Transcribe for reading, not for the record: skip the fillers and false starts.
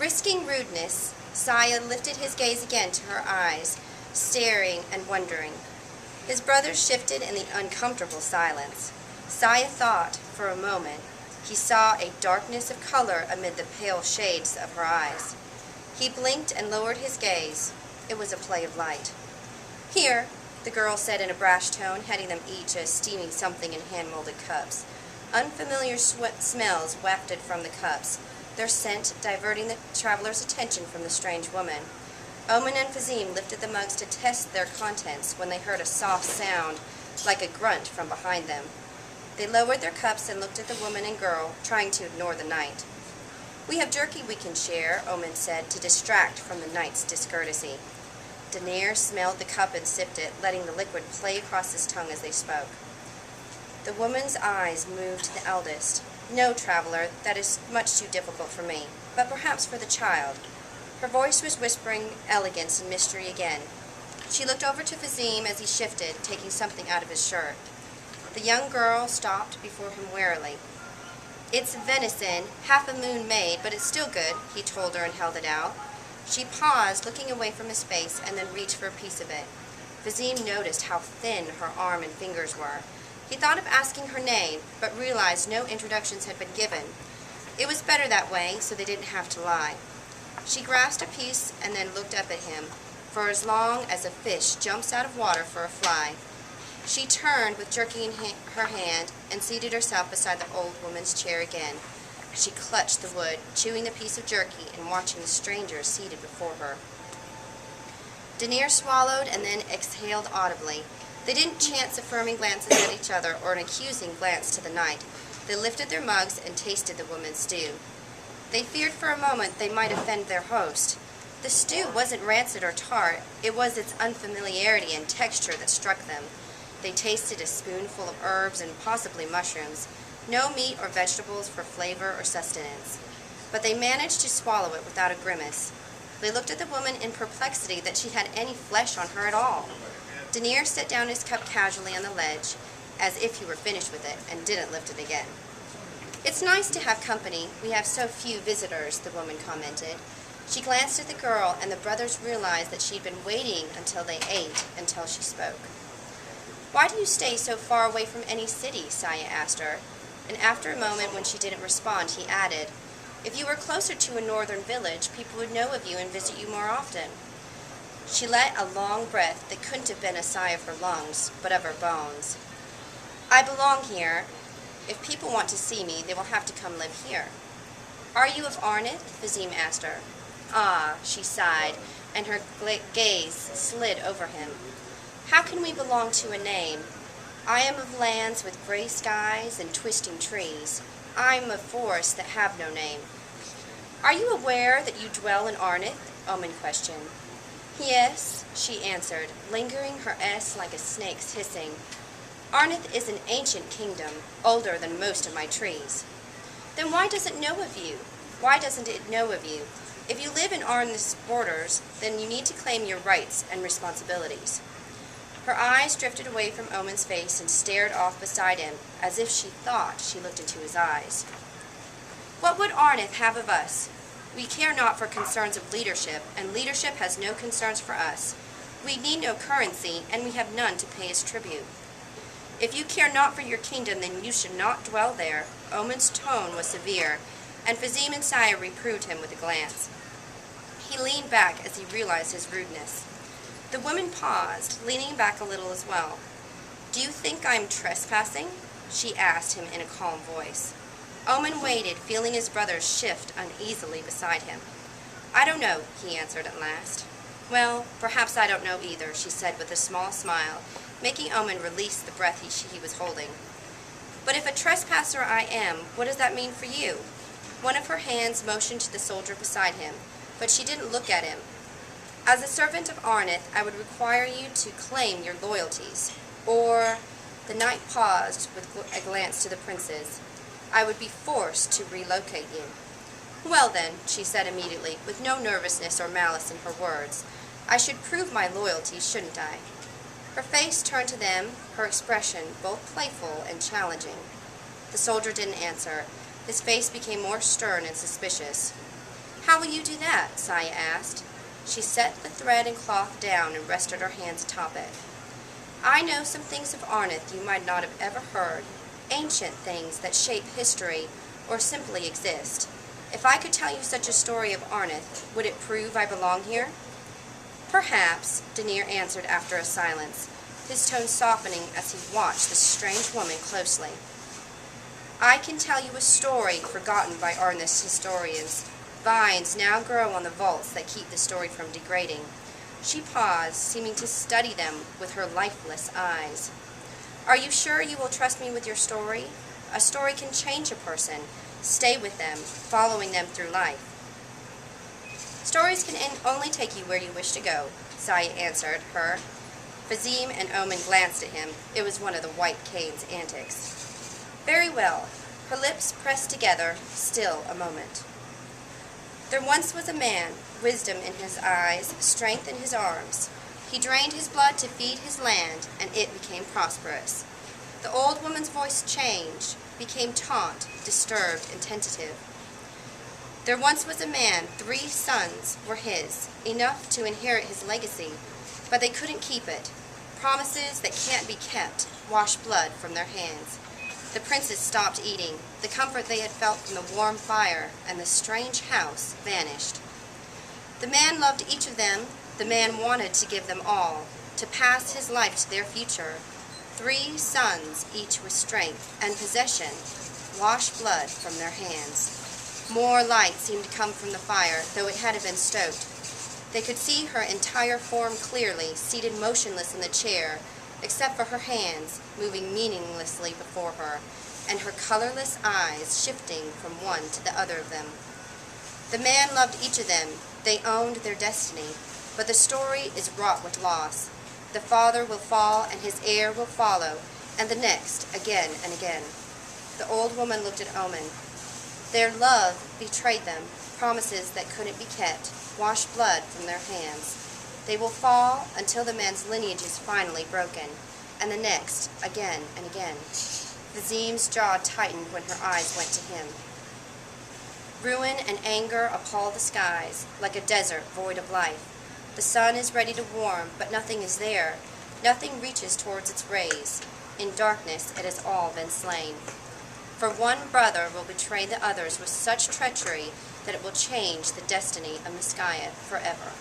Risking rudeness, Miscia lifted his gaze again to her eyes, staring and wondering. His brothers shifted in the uncomfortable silence. Miscia thought, for a moment, he saw a darkness of color amid the pale shades of her eyes. He blinked and lowered his gaze. It was a play of light. "Here," the girl said in a brash tone, handing them each a steaming something in hand-molded cups. Unfamiliar smells wafted from the cups, their scent diverting the traveler's attention from the strange woman. Omen and Fazim lifted the mugs to test their contents when they heard a soft sound, like a grunt, from behind them. They lowered their cups and looked at the woman and girl, trying to ignore the night. "We have jerky we can share," Omen said, to distract from the night's discourtesy. Danielle smelled the cup and sipped it, letting the liquid play across his tongue as they spoke. The woman's eyes moved to the eldest. "No, traveler, that is much too difficult for me, but perhaps for the child." Her voice was whispering elegance and mystery again. She looked over to Fazim as he shifted, taking something out of his shirt. The young girl stopped before him warily. "It's venison, half a moon made, but it's still good," he told her and held it out. She paused, looking away from his face, and then reached for a piece of it. Fazim noticed how thin her arm and fingers were. He thought of asking her name, but realized no introductions had been given. It was better that way, so they didn't have to lie. She grasped a piece and then looked up at him, for as long as a fish jumps out of water for a fly. She turned with jerky in her hand and seated herself beside the old woman's chair again. She clutched the wood, chewing the piece of jerky and watching the strangers seated before her. Danielle swallowed and then exhaled audibly. They didn't chance affirming glances at each other or an accusing glance to the night. They lifted their mugs and tasted the woman's stew. They feared for a moment they might offend their host. The stew wasn't rancid or tart. It was its unfamiliarity and texture that struck them. They tasted a spoonful of herbs and possibly mushrooms. No meat or vegetables for flavor or sustenance. But they managed to swallow it without a grimace. They looked at the woman in perplexity that she had any flesh on her at all. Danielle set down his cup casually on the ledge, as if he were finished with it, and didn't lift it again. "It's nice to have company. We have so few visitors," the woman commented. She glanced at the girl, and the brothers realized that she'd been waiting until they ate until she spoke. "Why do you stay so far away from any city?" Miscia asked her. And after a moment, when she didn't respond, he added, "If you were closer to a northern village, people would know of you and visit you more often." She let a long breath that couldn't have been a sigh of her lungs, but of her bones. "I belong here. If people want to see me, they will have to come live here." "Are you of Arnith?" Fazim asked her. "Ah," she sighed, and her gaze slid over him. "How can we belong to a name? I am of lands with gray skies and twisting trees. I am of forests that have no name." "Are you aware that you dwell in Arnith?" Omen questioned. "Yes," she answered, lingering her S like a snake's hissing. "Arnith is an ancient kingdom, older than most of my trees." "Then why does it know of you? Why doesn't it know of you? If you live in Arnith's borders, then you need to claim your rights and responsibilities." Her eyes drifted away from Omen's face and stared off beside him, as if she thought she looked into his eyes. "What would Arnith have of us? We care not for concerns of leadership, and leadership has no concerns for us. We need no currency, and we have none to pay as tribute." "If you care not for your kingdom, then you should not dwell there." Omen's tone was severe, and Fazim and Miscia reproved him with a glance. He leaned back as he realized his rudeness. The woman paused, leaning back a little as well. "Do you think I am trespassing?" she asked him in a calm voice. Omen waited, feeling his brothers shift uneasily beside him. "I don't know," he answered at last. "Well, perhaps I don't know either," she said with a small smile, making Omen release the breath he was holding. "But if a trespasser I am, what does that mean for you?" One of her hands motioned to the soldier beside him, but she didn't look at him. "As a servant of Arnith, I would require you to claim your loyalties, or—" the knight paused with a glance to the princes. "I would be forced to relocate you." "Well then," she said immediately, with no nervousness or malice in her words, "I should prove my loyalty, shouldn't I?" Her face turned to them, her expression both playful and challenging. The soldier didn't answer. His face became more stern and suspicious. "How How will you do that? Miscia asked. She set the thread and cloth down and rested her hands atop it. I know some things of Arnith you might not have ever heard, ancient things that shape history or simply exist. If I could tell you such a story of Arnith, would it prove I belong here? Perhaps, Danielle answered after a silence, his tone softening as he watched the strange woman closely. I can tell you a story forgotten by Arnith's historians. Vines now grow on the vaults that keep the story from degrading. She paused, seeming to study them with her lifeless eyes. Are you sure you will trust me with your story? A story can change a person. Stay with them, following them through life. Stories can only take you where you wish to go, Miscia answered her. Fazim and Omen glanced at him. It was one of the White Cane's antics. Very well. Her lips pressed together, still a moment. There once was a man, wisdom in his eyes, strength in his arms. He drained his blood to feed his land, and it became prosperous. The old woman's voice changed, became taut, disturbed, and tentative. There once was a man, 3 sons were his, enough to inherit his legacy, but they couldn't keep it. Promises that can't be kept washed blood from their hands. The princes stopped eating. The comfort they had felt from the warm fire and the strange house vanished. The man loved each of them. The man wanted to give them all, to pass his life to their future. 3 sons, each with strength and possession, washed blood from their hands. More light seemed to come from the fire, though it hadn't been stoked. They could see her entire form clearly, seated motionless in the chair, except for her hands moving meaninglessly before her, and her colorless eyes shifting from one to the other of them. The man loved each of them. They owned their destiny, but the story is wrought with loss. The father will fall, and his heir will follow, and the next, again and again. The old woman looked at Omen. Their love betrayed them, promises that couldn't be kept, washed blood from their hands. They will fall until the man's lineage is finally broken, and the next, again and again. Fazim's jaw tightened when her eyes went to him. Ruin and anger appall the skies, like a desert void of life. The sun is ready to warm, but nothing is there. Nothing reaches towards its rays. In darkness it has all been slain. For one brother will betray the others with such treachery that it will change the destiny of Miscia forever.